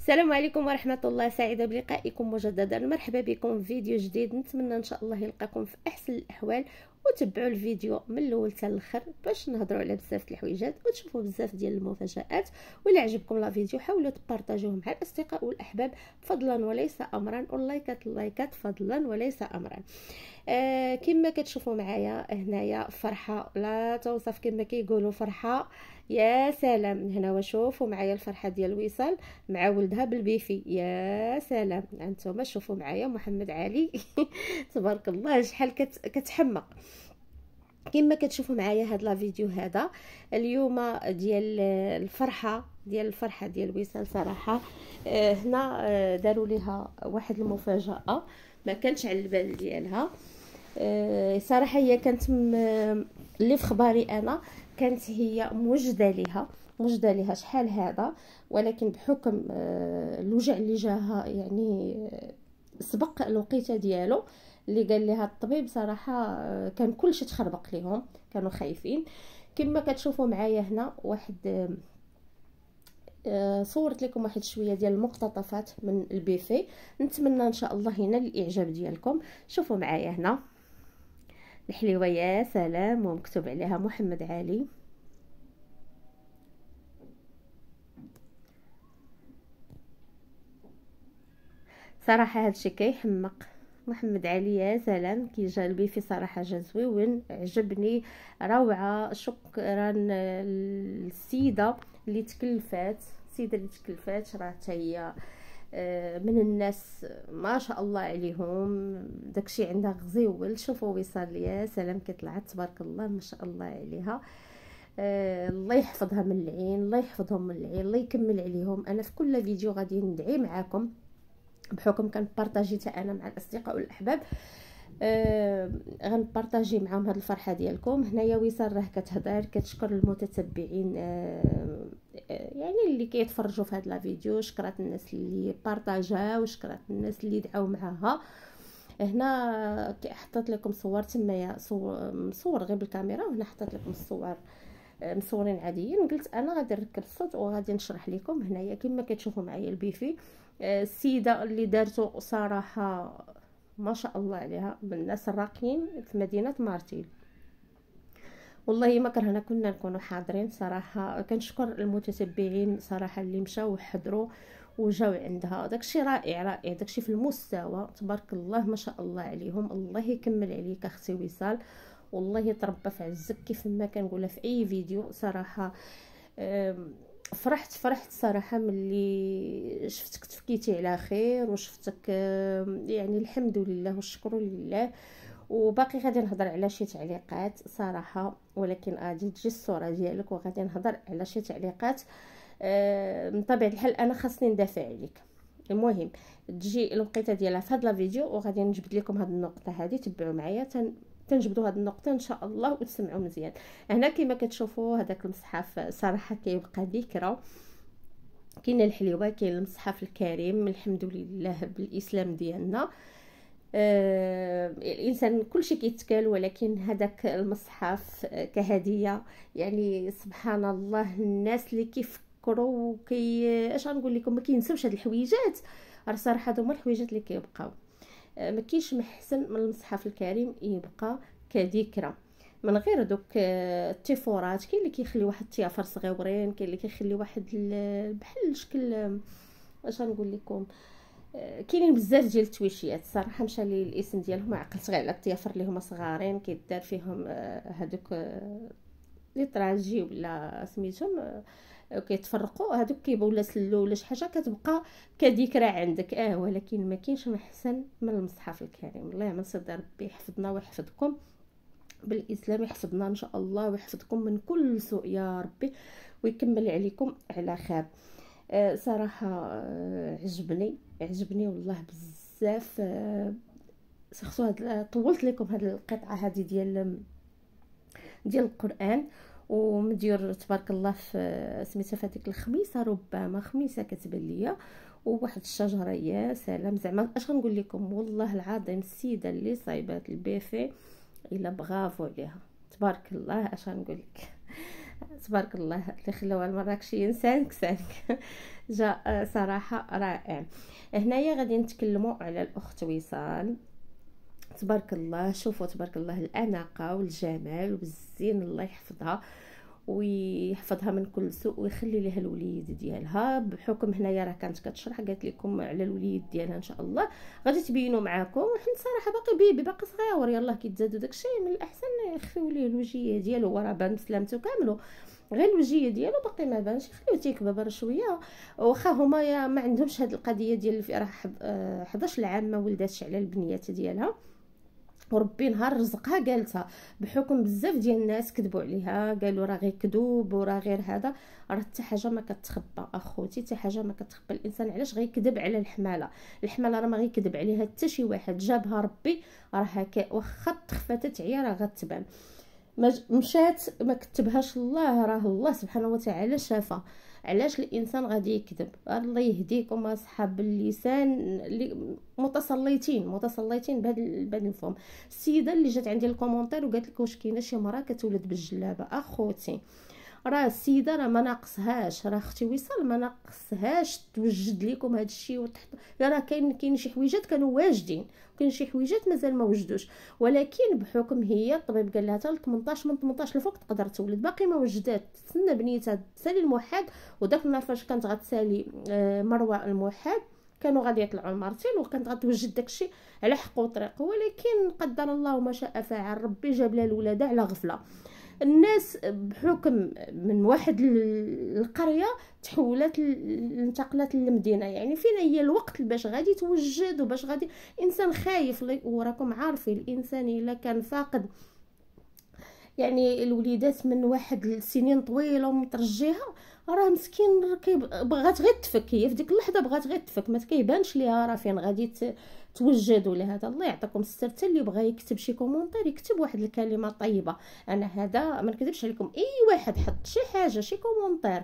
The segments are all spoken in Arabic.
السلام عليكم ورحمة الله، سعيدة بلقائكم مجددا. مرحبا بكم في فيديو جديد. نتمنى ان شاء الله يلقاكم في احسن الاحوال، وتبعوا الفيديو من الاول حتى الاخر باش نهضروا على بزاف د الحويجات وتشوفوا بزاف ديال المفاجآت. ولا عجبكم لا فيديو حاولوا تبارطاجوه مع الاصدقاء والاحباب فضلا وليس امرا، واللايكات فضلا وليس امرا. كما كتشوفوا معايا هنايا فرحه لا توصف، كما كيقولوا فرحه يا سلام. هنا وشوفوا معايا الفرحه ديال وصال مع ولدها بالبيفي، يا سلام. انتم شوفوا معايا محمد علي تبارك الله شحال كتحمق. كما كتشوفوا معايا هاد لا فيديو هذا اليوم ديال الفرحه ديال وصال صراحه. هنا داروا ليها واحد المفاجاه ما كانش على البال ديالها. صراحه هي كانت اللي في خباري انا كانت هي موجده ليها شحال هذا، ولكن بحكم الوجع اللي جاها يعني سبق الوقيته ديالو اللي قال لها الطبيب صراحه كان كلشي تخربق ليهم، كانوا خايفين. كما كتشوفوا معايا هنا واحد صورت لكم واحد شويه ديال المقتطفات من البيفي، نتمنى ان شاء الله ينال الاعجاب ديالكم. شوفوا معايا هنا الحليوه يا سلام ومكتوب عليها محمد علي. صراحه هادشي كيحمق. محمد علي يا سلام كي جا البيفي صراحه جا زويون، عجبني روعه. شكرا للسيده اللي تكلفات، راه حتى هي من الناس ما شاء الله عليهم، داكشي عندها غزيول. شوفوا وصال يا سلام كي طلعت تبارك الله ما شاء الله عليها. الله يحفظها من العين، الله يحفظهم من العين، الله يكمل عليهم. انا في كل فيديو غادي ندعي معاكم بحكم كنبارطاجي حتى انا مع الاصدقاء والاحباب. غنبارطاجي معاهم هاد الفرحه ديالكم. هنايا وصال راه كتهضر كتشكر المتتبعين يعني اللي كيتفرجوا في هاد لا فيديو، شكرات الناس اللي بارطاجاو وشكرات الناس اللي دعاو معاها. هنا حطيت لكم صور تمايا مصور غير بالكاميرا، وهنا حطيت لكم الصور مصورين عاديين. قلت انا غادي نركب الصوت وغادي نشرح لكم. هنايا كما كتشوفوا معايا البيفي، السيده اللي دارته صراحه ما شاء الله عليها، من الناس الراقيين في مدينه مارتيل. والله ما كرهنا كنا نكونوا حاضرين صراحه. كنشكر المتتبعين صراحه اللي مشاو وحضروا وجاو عندها. داكشي رائع داكشي في المستوى تبارك الله ما شاء الله عليهم. الله يكمل عليك اختي وصال، والله يتربى في عزك كيف ما كنقولها في اي فيديو. صراحه فرحت صراحه ملي شفتك تفكيتي على خير وشفتك يعني الحمد لله والشكر لله. وباقي غادي نهضر على شي تعليقات صراحه، ولكن غادي تجي الصوره ديالك وغادي نهضر على شي تعليقات. من طبيعه الحال انا خاصني ندافع عليك. المهم تجي الوقيته ديالها في هذا الفيديو وغادي نجبد لكم هذه النقطه هذه. تبعوا معايا تنجبدوا هذه النقطه ان شاء الله وتسمعوا مزيان. هنا كما كتشوفوا هذاك المصحف صراحه كيبقى ذكرى. كاين الحليوه، كاين المصحف الكريم الحمد لله بالاسلام ديالنا. الانسان كلشي كيتكال، ولكن هذاك المصحف كهديه يعني سبحان الله. الناس اللي كيفكروا اش غنقول لكم ما كينساوش هاد الحويجات، راه صراحه هما الحويجات اللي كيبقاو. ما كاينش محسن من المصحف الكريم يبقى كذكرى من غير دوك التيفورات. كاين اللي كيخلي واحد التيافر صغيورين، كاين اللي كيخلي واحد بحال شكل اش غنقول لكم، كاينين بزاف ديال التويشيات صراحه مشى لي الاسم ديالهم، عقلت غير على التيافر اللي هما صغارين كيدار فيهم هذوك لي طراجي ولا سميتهم كيتفرقوا هذوك كيبقاو ولا سلو ولا شي حاجه كتبقى كذكرى عندك. ولكن ما كاينش محسن من المصحف الكريم. الله يعمل صدر ربي يحفظنا ويحفظكم بالاسلام، يحفظنا ان شاء الله ويحفظكم من كل سوء يا ربي ويكمل عليكم على خير. صراحه عجبني والله بزاف. سخصو طولت لكم هذه القطعه هذه ديال القران، ومدير تبارك الله في سميتها في هذيك الخميسه، ربما خميسه كتبان ليا، وواحد الشجره يا سلام. زعما اش غنقول لكم والله العظيم السيده اللي صايبات البيفي الا بغافو عليها تبارك الله. اش غنقول لك تبارك الله اللي خلاوها المراكشيين سانك سانك. جا صراحه رائع. هنايا غادي نتكلموا على الاخت وصال. تبارك الله، شوفوا تبارك الله الاناقه والجمال والزين، الله يحفظها ويحفظها من كل سوء ويخلي لها الوليد ديالها. بحكم هنايا راه كانت كتشرح قالت لكم على الوليد ديالها ان شاء الله غادي تبينوا معكم. حيت صراحه باقي بيبي باقي صغير، يلاه كيتزادوا داكشي من الاحسن يخفيو ليه الوجيه ديالو، هو راه بان بسلامته كامله، غير الوجيه ديالو باقي ما بانش، يخليوه تيكبر شويه. واخا هما ما عندهمش هاد القضيه ديال في راه 11 عام ما ولداتش على البنيات ديالها، وربي نهار رزقها قالتها. بحكم بزاف ديال الناس كذبوا عليها قالوا راه غير كذوب وراه غير هذا، راه حتى حاجه ما كتخبى اخوتي، حتى حاجه ما كتخبى. الانسان علاش غيكذب على الحماله؟ الحماله راه ما غيكذب عليها حتى شي واحد، جابها ربي راه هكا، واخا تخفات تعيا راه غتبان. مشات ما كتبهاش الله، راه الله سبحانه وتعالى شافها. علاش الانسان غادي يكذب؟ الله يهديكم اصحاب اللسان اللي متسلطين بهذا المفهوم. السيده اللي جات عندي الكومونتير وقالت لك واش كاينه شي مراه كتولد بالجلابه؟ اخوتي راه السيده راه ما ناقصهاش، راه اختي وصال ما ناقصهاش توجد لكم هذا الشيء وتحط. راه كاين شي حويجات كانوا واجدين، وكاين شي حويجات مازال ما وجدوش، ولكن بحكم هي الطبيب قال لها حتى 18 من 18 الفوق تقدر تولد، باقي ما وجدات. تسنى بنيتها تسالي الموحد، وداك النهار فاش كانت غتسالي مروه الموحد كانوا غادي يطلعوا المرتين وكانت غتوجد داكشي على حق وطريق، ولكن قدر الله وما شاء فعل، ربي جاب لها الولاده على غفله. الناس بحكم من واحد القريه تحولت انتقلت للمدينه، يعني فين هي الوقت باش غادي توجد وباش غادي. انسان خايف، وراكم عارفين الانسان الا كان فاقد يعني الوليدات من واحد السنين طويله ومترجيها، راه مسكين بغات غير تفك، هي في ديك اللحظه بغات غير تفك، ما كيبانش ليها راه فين غادي توجد ولا هذا. الله يعطيكم الستر. حتى اللي بغى يكتب شي كومونتير يكتب واحد الكلمه طيبه. انا هذا ما نكذبش عليكم، اي واحد حط شي حاجه شي كومونتير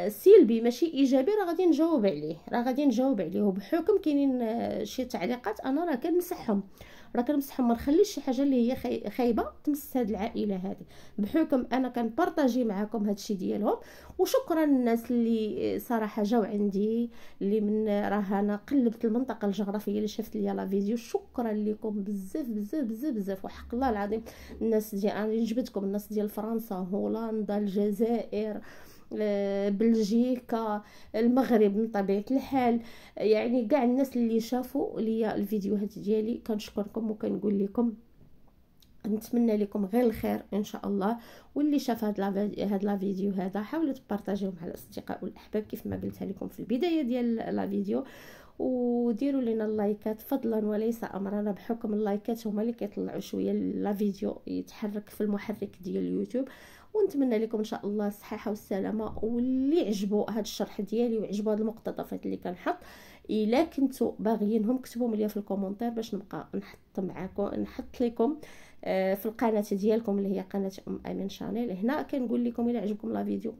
سلبي ماشي ايجابي راه غادي نجاوب عليه، وبحكم كاينين شي تعليقات انا راه كنمسحهم، ما نخليش شي حاجه اللي هي خايبه تمس هاد العائله هذه. بحكم انا كنبارطاجي معكم هادشي ديالهم. وشكرا الناس اللي صراحه جاو عندي، اللي من راه انا قلبت المنطقه الجغرافيه اللي شفت ليا لا فيديو. شكرا لكم بزاف بزاف بزاف بزاف، وحق الله العظيم. الناس ديال انا جبتكم، الناس ديال فرنسا، هولندا، الجزائر، بلجيكا، المغرب من طبيعه الحال، يعني كاع الناس اللي شافوا ليا الفيديوهات ديالي كنشكركم وكنقول لكم نتمنى لكم غير الخير ان شاء الله. واللي شاف هاد لا فيديو هذا حاولوا تبارطاجيوه مع الاصدقاء والاحباب كيف ما قلت لكم في البدايه ديال لا فيديو، وديروا لنا اللايكات فضلا وليس امرنا. بحكم اللايكات هما اللي كيطلعوا شويه لا فيديو يتحرك في المحرك ديال اليوتيوب. ونتمنى لكم ان شاء الله الصحه والسلامه. واللي عجبوا هذا الشرح ديالي وعجبوا هذه المقتطفات اللي كنحط، الا كنتوا باغيينهم كتبوهم لي في الكومونتير باش نبقى نحط لكم في القناه ديالكم اللي هي قناه امين شانيل. هنا كنقول لكم الى عجبكم لا فيديو،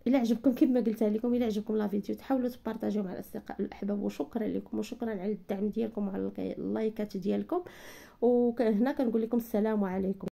الى عجبكم كما قلت لكم، الى عجبكم لا فيديو تحاولوا تبارطاجيو مع الاصدقاء والاحباب. وشكرا لكم وشكرا على الدعم ديالكم وعلى اللايكات ديالكم. وهنا كنقول لكم السلام عليكم.